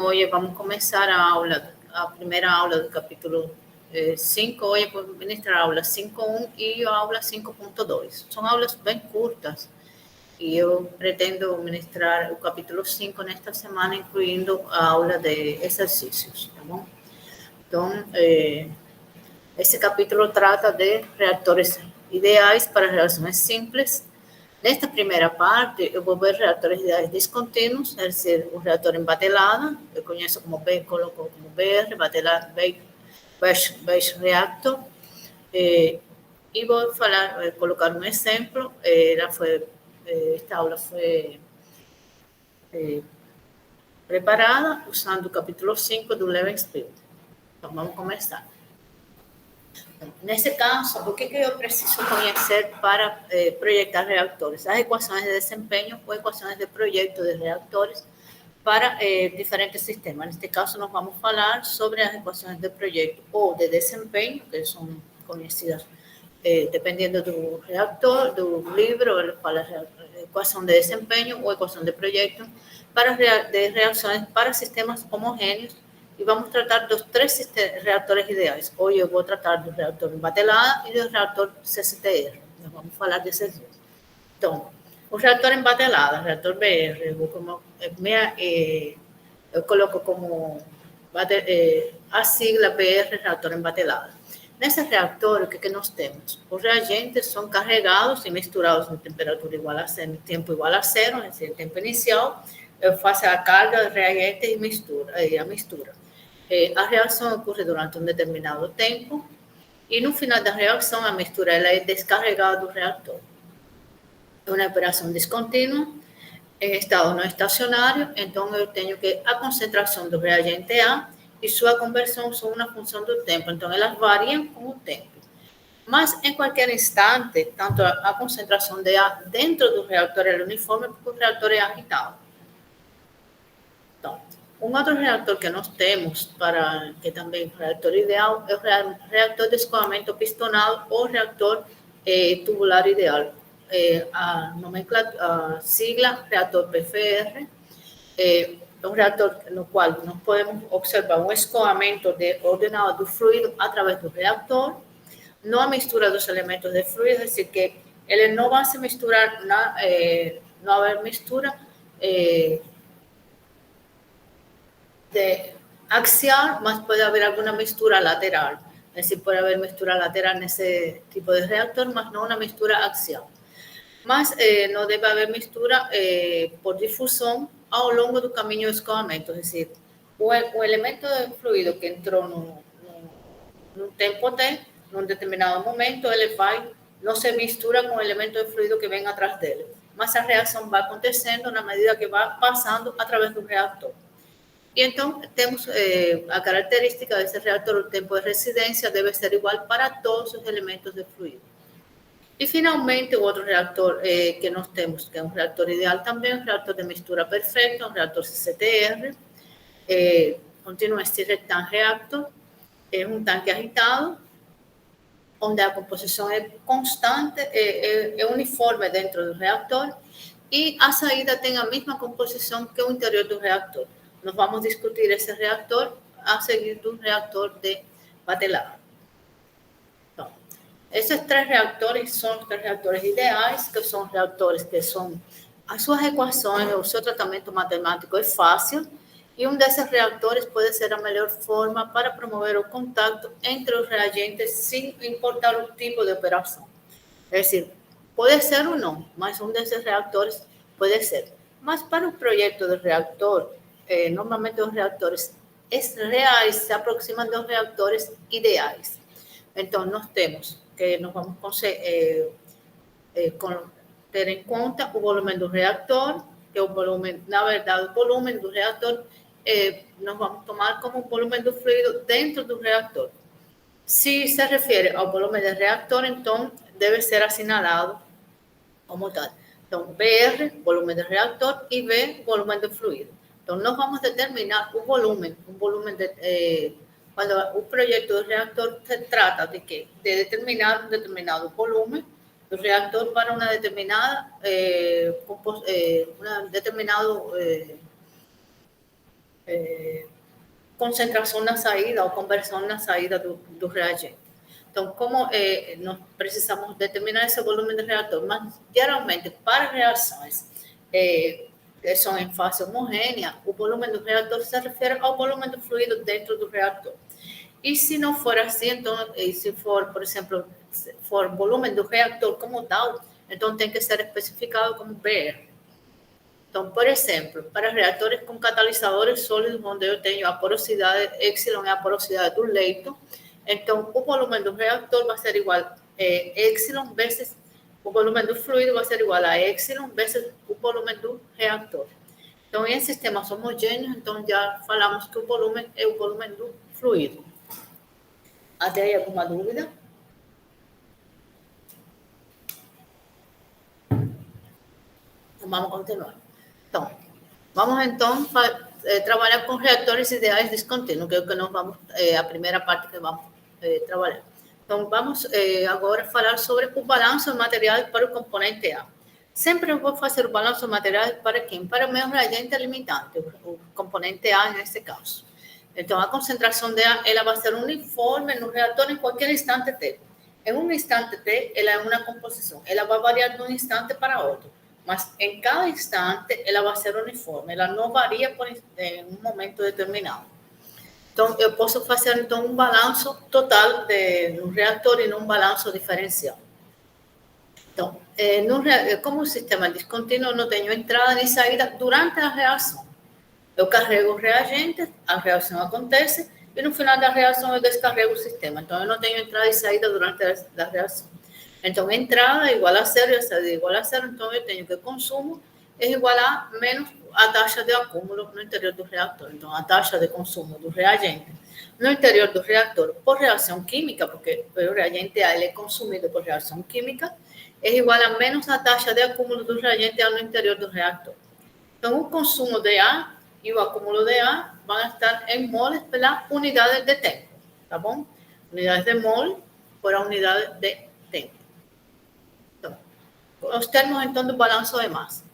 Hoy vamos a comenzar a primera aula do capítulo 5. Hoje eu vou ministrar a aula 5.1 e a aula 5.2. São aulas bem curtas e eu pretendo ministrar o capítulo 5 nesta semana, incluindo a aula de exercícios, tá bom? Então, esse capítulo trata de reatores ideais para reações simples. Nesta primeira parte, eu vou ver reatores ideais descontínuos, é dizer, o reator em batelada, eu conheço como coloco como BR, batelada, batch reactor, e vou colocar um exemplo. Esta aula foi preparada usando o capítulo 5 do Levenspiel. Então, vamos começar. Nesse caso, o que eu preciso conhecer para projetar reatores? As equações de desempenho ou equações de projeto de reatores para diferentes sistemas. Neste caso, nós vamos falar sobre as equações de projeto ou de desempenho, que são conhecidas dependendo do reactor, do livro, ele fala equação de desempenho ou equação de projeto de reações para sistemas homogêneos. E vamos tratar dos três reatores ideais. Hoje eu vou tratar do reator em batelada e do reator CCTR. Nós vamos falar desses dois. Então, o reator em batelada, reator BR, eu coloco como a sigla BR, reator em batelada. Nesse reator, o que nós temos? Os reagentes são carregados e misturados em temperatura igual a zero, em tempo igual a zero, é dizer, tempo inicial, eu faço a carga, reagente e a mistura. A reação ocorre durante um determinado tempo e no final da reação a mistura ela é descarregada do reator. É uma operação descontínua, em estado não estacionário, então eu tenho que a concentração do reagente A e sua conversão são uma função do tempo, então elas variam com o tempo. Mas em qualquer instante, tanto a concentração de A dentro do reator é uniforme porque o reator é agitado. Então, um outro reator que nós temos, que também é o reator ideal, é o reator de escoamento pistonado ou reator tubular ideal. A sigla reator PFR, é um reator no qual nós podemos observar um escoamento ordenado do fluido através do reator, não a mistura dos elementos de fluido, é dizer, que ele não vai se misturar, não haver mistura axial, mas pode haver alguma mistura lateral. É decir, pode haver mistura lateral nesse tipo de reator, mas não uma mistura axial. Mas não deve haver mistura por difusão ao longo do caminho de escoamento. É dizer, o elemento de fluido que entrou no tempo T, num determinado momento, ele não se mistura com o elemento de fluido que vem atrás dele. Mas a reação vai acontecendo na medida que vai passando através do reator. E então, temos a característica desse reator, o tempo de residência deve ser igual para todos os elementos de fluido. E, finalmente, o outro reator que nós temos, que é um reator ideal também, um reator de mistura perfeita, um reator CCTR, Continuous Stirred Tank Reactor, é um tanque agitado, onde a composição é constante, é uniforme dentro do reator, e a saída tem a mesma composição que o interior do reator. Nós vamos discutir esse reator a seguir do reator de batelada. Então, esses três reatores são os três reatores ideais, que são reatores que são as suas equações, o seu tratamento matemático é fácil, e um desses reatores pode ser a melhor forma para promover o contato entre os reagentes sem importar o tipo de operação. É dizer, pode ser ou não, mas um desses reatores pode ser. Mas para o projeto de reator, normalmente os reatores reais se aproximam dos reatores ideais. Então, nós temos que nós vamos ter em conta o volume do reator, que é o volume, na verdade, o volume do reator, nós vamos tomar como o volume do fluido dentro do reator. Se se refere ao volume do reator, então, deve ser assinalado como tal. Então, BR, volume do reator, e V, volume do fluido. Então, nós vamos determinar o volume quando o projeto do reator se trata de quê? De determinar um determinado volume do reator para uma determinada concentração na saída ou conversão na saída do reagente. Então, como nós precisamos determinar esse volume de reator, mas geralmente para reações que são em fase homogênea, o volume do reator se refere ao volume do fluido dentro do reator. E se não for assim, então, se for, por exemplo, for volume do reator como tal, então tem que ser especificado como BR. Então, por exemplo, para reatores com catalisadores sólidos, onde eu tenho a porosidade, epsilon é a porosidade do leito, então o volume do reator vai ser igual a epsilon vezes o volume do fluido vai ser igual a epsilon vezes o volume do reator. Então, em sistemas homogêneos, então já falamos que o volume é o volume do fluido. Até aí alguma dúvida? Vamos continuar. Então, vamos então trabalhar com reatores ideais descontínuos, que é o que nós vamos, a primeira parte que vamos trabalhar. Então, vamos agora falar sobre o balanço de materiais para o componente A. Sempre eu vou fazer o balanço de materiais para quem? Para o meu reagente limitante, o componente A nesse caso. Então, a concentração de A ela vai ser uniforme no reator em qualquer instante T. Em um instante T, ela é uma composição. Ela vai variar de um instante para outro. Mas em cada instante ela vai ser uniforme, ela não varia em um momento determinado. Então, eu posso fazer então um balanço total no reator e não um balanço diferencial. Então, como o sistema é descontínuo, não tenho entrada nem saída durante a reação. Eu carrego o reagente, a reação acontece, e no final da reação eu descarrego o sistema. Então, eu não tenho entrada e saída durante a reação. Então, entrada é igual a zero e saída é igual a zero. Então, eu tenho que o consumo é igual a menos a taxa de acúmulo no interior do reator. Então, a taxa de consumo do reagente no interior do reator por reação química, porque o reagente A ele é consumido por reação química, é igual a menos a taxa de acúmulo do reagente A no interior do reator. Então, o consumo de A e o acúmulo de A vão estar em moles pela unidade de tempo, tá bom? Unidades de mol por a unidade de tempo. Os termos, então, do balanço de massa.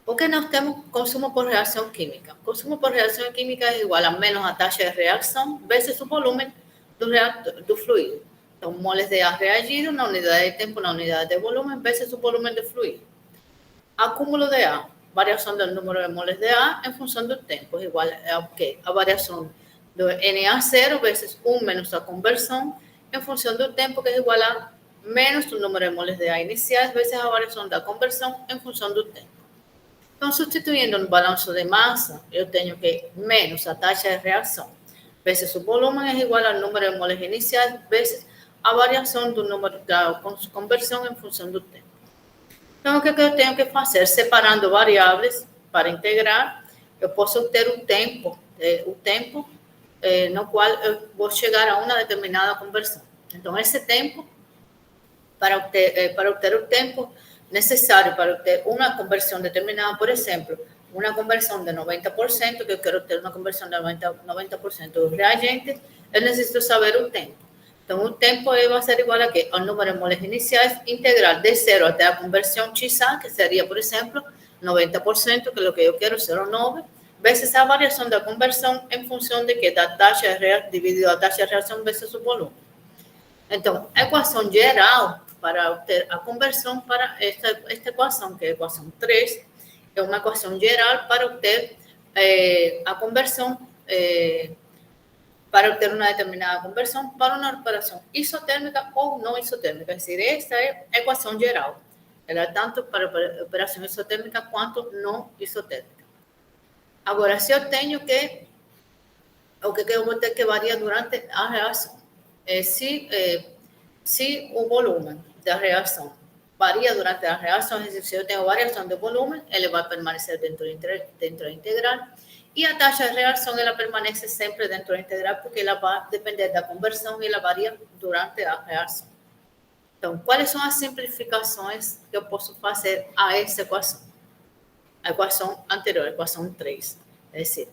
Porque nós temos consumo por reação química. Consumo por reação química é igual a menos a taxa de reação vezes o volume do fluido. Então, moles de A reagido na unidade de tempo, na unidade de volume, vezes o volume do fluido. Acúmulo de A, variação do número de moles de A em função do tempo, é igual a quê? A variação do Na0 vezes 1 menos a conversão em função do tempo, que é igual a menos o número de moles de A iniciais vezes a variação da conversão em função do tempo. Então, substituindo no balanço de massa, eu tenho que menos a taxa de reação vezes o volume é igual ao número de moles iniciais vezes a variação do número da conversão em função do tempo. Então, o que eu tenho que fazer? Separando variáveis para integrar, eu posso ter o tempo no qual eu vou chegar a uma determinada conversão. Então, esse tempo, para obter o tempo necessário para obter uma conversão determinada, por exemplo, uma conversão de 90%, que eu quero ter uma conversão de 90% do reagente, eu necessito saber o tempo. Então, o tempo vai ser igual a quê? Ao número de moles iniciais, integral de 0 até a conversão XA, que seria, por exemplo, 90%, que é o que eu quero, 0,9, vezes a variação da conversão em função de quê? Da taxa de reação, dividido a taxa de reação vezes o volume. Então, a equação geral para obter a conversão para esta equação, que é a equação 3, é uma equação geral para obter a conversão, para obter uma determinada conversão para uma operação isotérmica ou não isotérmica. É decir, esta é a equação geral. Ela é tanto para operação isotérmica quanto não isotérmica. Agora, se eu tenho que, o que eu vou ter que variar durante a reação? Se o volume da reação varia durante a reação, se eu tenho variação de volume, ele vai permanecer dentro da integral, e a taxa de reação ela permanece sempre dentro da integral, porque ela vai depender da conversão e ela varia durante a reação. Então, quais são as simplificações que eu posso fazer a essa equação? A equação anterior, a equação 3. É decir,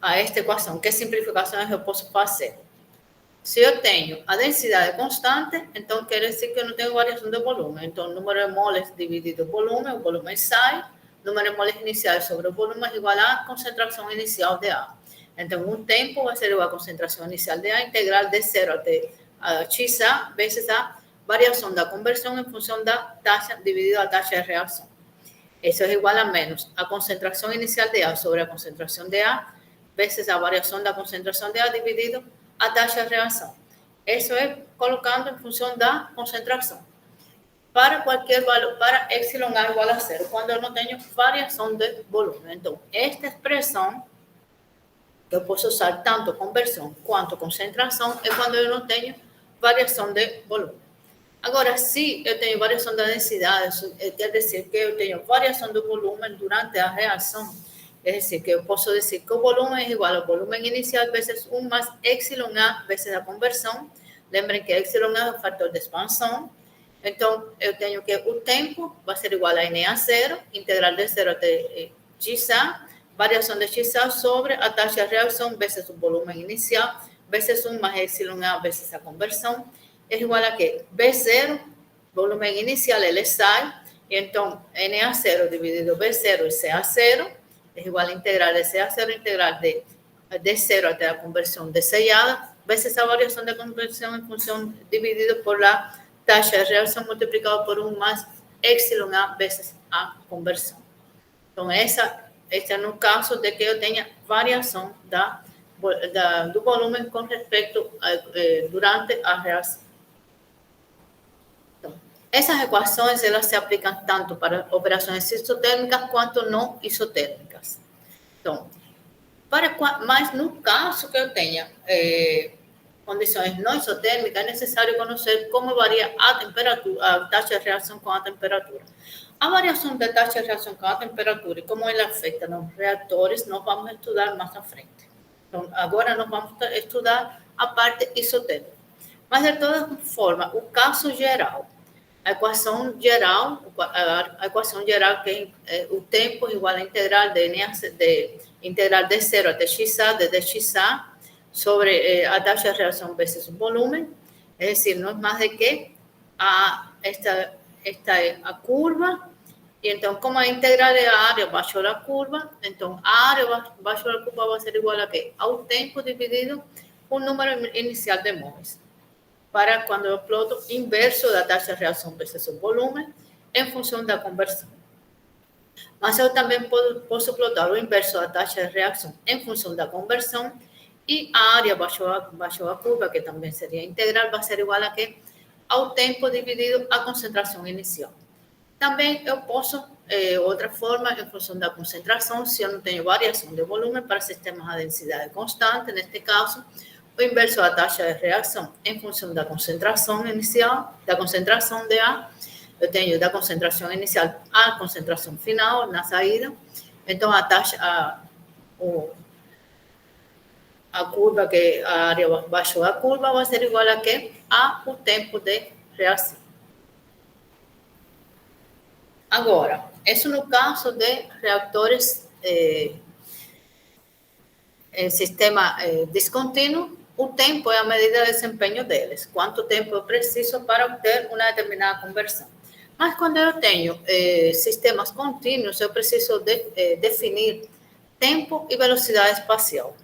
a esta equação, que simplificações eu posso fazer? Se eu tenho a densidade constante, então quer dizer que eu não tenho variação de volume. Então, o número de moles dividido o volume sai, número de moles iniciales sobre el volumen es igual a concentración inicial de A. Entonces, un tiempo va a ser igual a concentración inicial de A integral de 0 a X A veces a variación de conversión en función de taxa dividido a taxa de reacción. Eso es igual a menos a concentración inicial de A sobre la concentración de A veces a variación de concentración de A dividido a taxa de reacción. Eso es colocando en función de concentración. Para cualquier valor, para epsilon A igual a 0, cuando no tengo variación de volumen. Entonces, esta expresión que eu posso usar tanto conversão quanto concentração é quando eu não tenho variação de volume. Agora, se eu tenho variação da densidade, quer dizer que eu tenho variação do volume durante a reação, é dizer, que eu posso dizer que o volume é igual ao volume inicial vezes 1 mais epsilon A vezes a conversão. Lembrem que epsilon A é o fator de expansão. Então, eu tenho que o tempo vai ser igual a NA 0, integral de 0 até XA, variação de XA sobre a taxa de reação vezes o volume inicial, vezes 1 mais epsilon A vezes a conversão, é igual a que B0, volume inicial, ele sai, e então NA0 dividido B0 e CA0, é igual a integral de CA0, integral de 0 até a conversão de sellada, vezes a variação de conversão em função dividido por la taxa de reação multiplicado por 1 mais epsilon A vezes a conversão. Então, este é no caso de que eu tenha variação do volume com respeito durante a reação. Então, essas equações elas se aplicam tanto para operações isotérmicas quanto não isotérmicas. Então, mas no caso que eu tenha condições não isotérmicas, é necessário conhecer como varia a temperatura, a taxa de reação com a temperatura. A variação da taxa de reação com a temperatura e como ela afeta nos reatores, nós vamos estudar mais à frente. Então, agora nós vamos estudar a parte isotérmica. Mas, de toda forma, o caso geral, a equação geral que é o tempo igual a integral integral de 0 até XA, desde XA, sobre a taxa de reação vezes o volume, é decir, não é mais do que esta é a curva. E então, como a integral é a área abaixo da curva, então a área abaixo da curva vai ser igual a quê? Ao tempo dividido o número inicial de moles. Para quando eu ploto inverso da taxa de reação vezes o volume em função da conversão. Mas eu também posso plotar o inverso da taxa de reação em função da conversão e a área abaixo da curva, que também seria integral, vai ser igual a quê? Ao tempo dividido a concentração inicial. Também eu posso, outra forma, em função da concentração, se eu não tenho variação de volume para sistemas a densidade constante, neste caso, o inverso da taxa de reação em função da concentração inicial, da concentração de A, eu tenho da concentração inicial à concentração final, na saída, então a taxa, a curva, que a área abaixo da curva vai ser igual a quê? A o tempo de reação. Agora, isso no caso de reatores em sistema descontínuo, o tempo é a medida de desempenho deles, quanto tempo eu preciso para obter uma determinada conversão. Mas quando eu tenho sistemas contínuos, eu preciso definir tempo e velocidade espacial.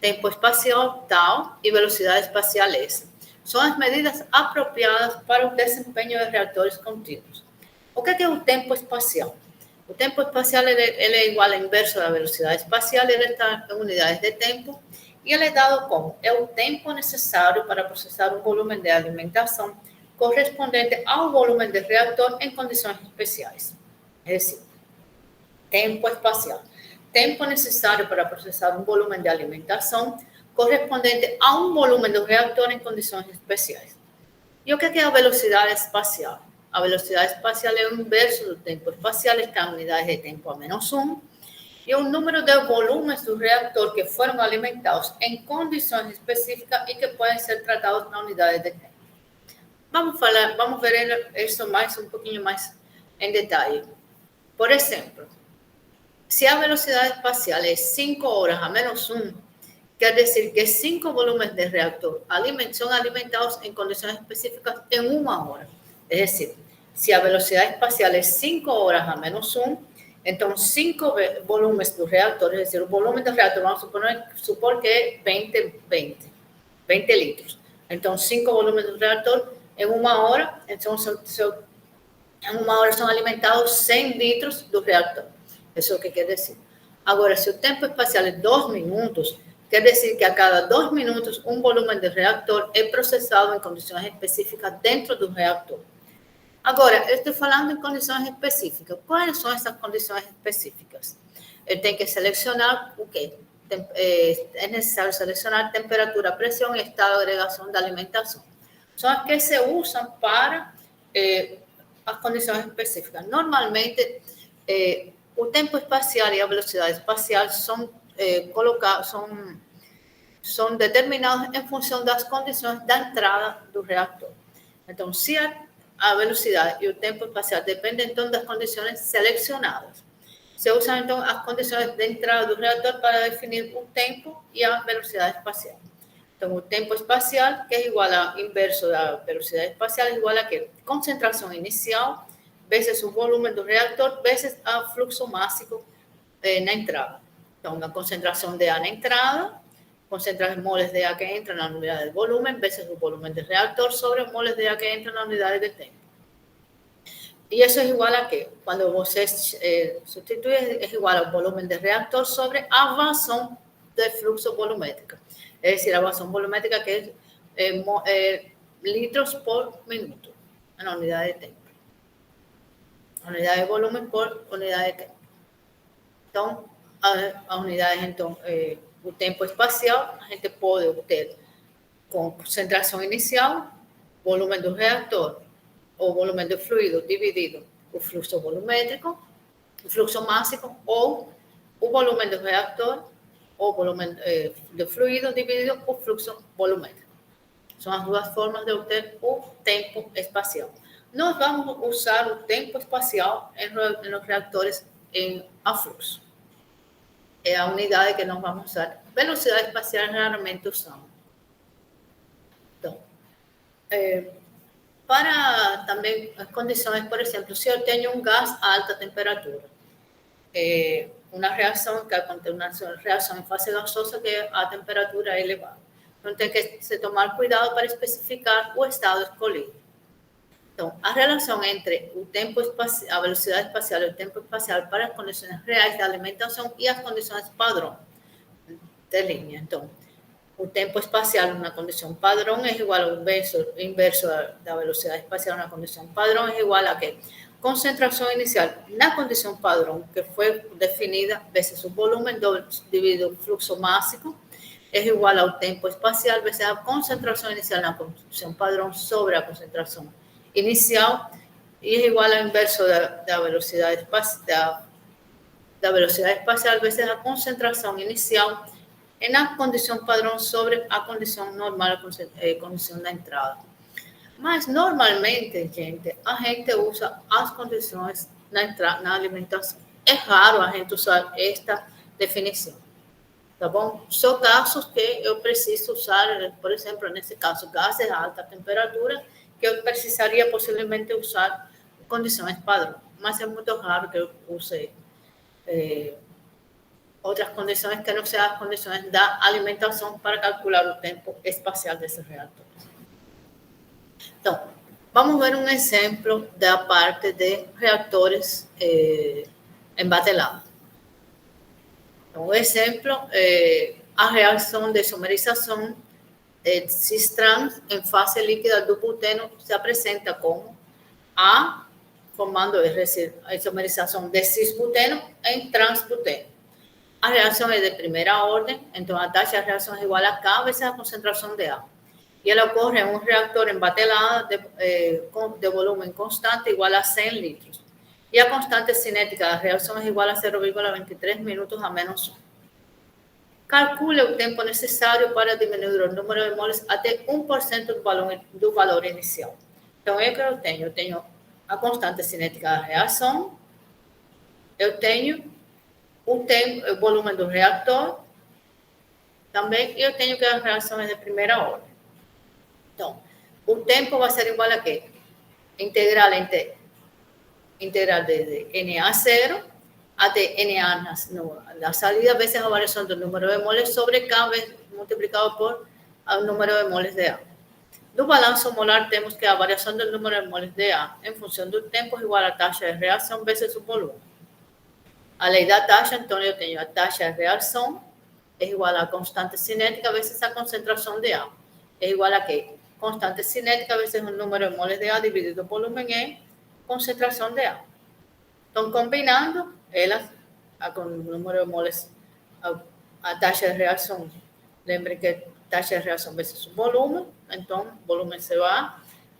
Tempo espacial tal e velocidade espacial S. São as medidas apropriadas para o desempenho de reatores contínuos. O que é o tempo espacial? O tempo espacial ele é igual ao inverso da velocidade espacial, ele está em unidades de tempo e ele é dado como? É o tempo necessário para processar um volume de alimentação correspondente ao volume de reator em condições especiais. É decir, tempo espacial. Tempo necessário para processar um volume de alimentação correspondente a um volume do reator em condições especiais. E o que é a velocidade espacial? A velocidade espacial é o inverso do tempo espacial, está em unidades de tempo a menos 1, e o número de volumes do reator que foram alimentados em condições específicas e que podem ser tratados na unidade de tempo. Vamos ver isso um pouquinho mais em detalhe. Por exemplo, se a velocidade espacial é 5 horas a menos 1, quer dizer que 5 volumes de reator são alimentados em condições específicas em 1 hora. É decir, se a velocidade espacial é 5 horas a menos 1, Então, 5 volumes do reator, é dizer, o volume do reator, vamos supor que é 20 litros. Então, 5 volumes do reator em uma hora, então, em uma hora são alimentados 100 litros do reator. Isso é o que quer dizer. Agora, se o tempo espacial é 2 minutos, quer dizer que a cada 2 minutos um volume de reator é processado em condições específicas dentro do reator. Agora, eu estou falando em condições específicas. Quais são essas condições específicas? Eu tenho que selecionar o quê? É necessário selecionar temperatura, pressão e estado de agregação da alimentação. São as que se usam para as condições específicas. Normalmente, o tempo espacial e a velocidade espacial são determinados em função das condições da entrada do reator. Então, se a velocidade e o tempo espacial dependem, então, das condições selecionadas. Se usam, então, as condições de entrada do reator para definir o tempo e a velocidade espacial. Então, o tempo espacial, que é igual ao inverso da velocidade espacial, é igual a quê? Concentração inicial vezes o volume do reator vezes o fluxo máximo na entrada. Então, a concentração de ar na entrada, concentrar moles de ar que entram na unidade de volume vezes o volume do reator sobre os moles de ar que entram na unidade de tempo. E isso é igual a quê? Quando você substitui, é igual ao volume do reator sobre a vazão do fluxo volumétrico. É decir, a vazão volumétrica que é litros por minuto, na unidade de tempo. Unidade de volume por unidade de tempo. Então, a unidade, então, o tempo espacial, a gente pode obter com concentração inicial, volume do reator, ou volume do fluido dividido o fluxo volumétrico, o fluxo máximo, ou o volume do reator, ou volume do fluido dividido o fluxo volumétrico. São as duas formas de obter o tempo espacial. Nós vamos usar o tempo espacial em los reatores a fluxo. É a unidade que nós vamos usar. Velocidade espacial raramente usamos. Então, para também as condições, por exemplo, se eu tenho um gás a alta temperatura, uma reação que acontece, uma reação em fase gasosa que a temperatura é elevada. Então, tem que se tomar cuidado para especificar o estado escolhido. Então, a relação entre o tempo espacial, a velocidade espacial e o tempo espacial para as condições reais de alimentação e as condições padrão de linha. Então, o tempo espacial numa condição padrão é igual ao inverso da velocidade espacial na condição padrão, é igual a quê? Concentração inicial na condição padrão, que foi definida, vezes o volume dividido o fluxo máximo, é igual ao tempo espacial, vezes a concentração inicial na condição padrão sobre a concentração inicial, e é igual ao inverso da velocidade espacial, vezes a concentração inicial na condição padrão sobre a condição normal, a condição da entrada. Mas, normalmente, a gente usa as condições na alimentação. É raro a gente usar esta definição, tá bom? São casos que eu preciso usar, por exemplo, nesse caso, gases a alta temperatura, que eu precisaria possivelmente usar condições padrão. Mas é muito raro que eu use outras condições que não sejam as condições da alimentação para calcular o tempo espacial desses reatores. Então, vamos ver um exemplo da parte de reatores embatelados. Então, o exemplo é a reação de isomerização de cis-trans em fase líquida do buteno se apresenta como A, formando a isomerização de cis-buteno em trans-buteno. A reação é de primeira ordem, então a taxa de reação é igual a K vezes a concentração de A. E ela ocorre em um reator embatelado de volume constante igual a 100 litros. E a constante cinética da reação é igual a 0,23 minutos a menos 1. Calcule o tempo necessário para diminuir o número de moles até 1% do valor inicial. Então, é o que eu tenho. Eu tenho a constante cinética da reação, eu tenho o volume do reator também, e eu tenho que a reação é de primeira ordem. Então, o tempo vai ser igual a quê? Integral desde NA0 até NA na salida vezes a variação do número de moles sobre K multiplicado por o número de moles de A. No balanço molar, temos que a variação do número de moles de A em função do tempo é igual à taxa de reação vezes o volume. A lei da taxa, então, eu tenho a taxa de reação é igual à constante cinética vezes a concentração de A. É igual a quê? Constante cinética vezes o número de moles de A dividido por volume em concentração de A. Então, combinando elas com o número de moles, a taxa de reação, lembrem que taxa de reação vezes o volume, então, volume se vai.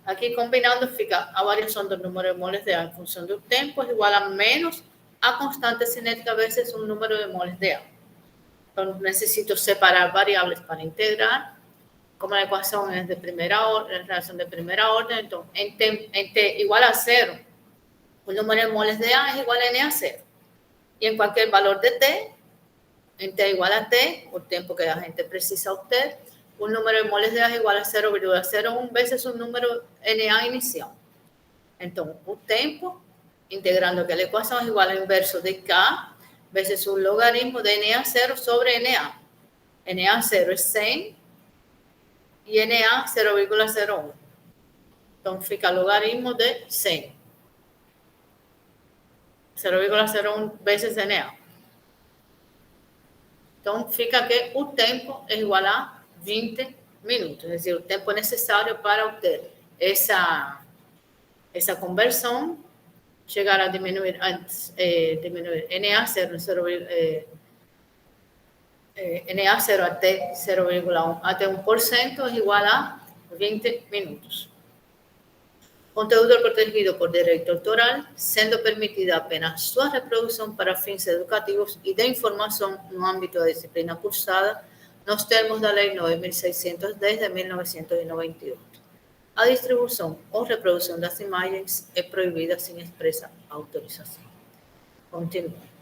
Aqui, combinando, fica a variação do número de moles de A em função do tempo é igual a menos a constante cinética vezes o número de moles de A. Então, necesito separar variáveis para integrar. Como a equação é de primeira ordem, relação de primeira ordem, então, em T igual a zero, o número de moles de A é igual a N a zero. E em qualquer valor de T, em T igual a T, o tempo que a gente precisa obter, o número de moles de A é igual a 0,01 vezes o número Na inicial. Então, o tempo, integrando aquela equação, é igual ao inverso de K vezes o logaritmo de Na0 sobre Na. Na0 é 100 e Na 0,01. Então, fica logaritmo de 100. 0,01 vezes Na. Então, fica que o tempo é igual a 20 minutos. É dizer, o tempo necessário para obter essa conversão, chegar a diminuir Na0, Na0 até 0,1 até 1% é igual a 20 minutos. Conteúdo protegido por direito autoral, sendo permitida apenas sua reprodução para fins educativos e de informação no âmbito da disciplina cursada, nos termos da Lei 9.610 de 1998. A distribuição ou reprodução das imagens é proibida sem expressa autorização. Continua.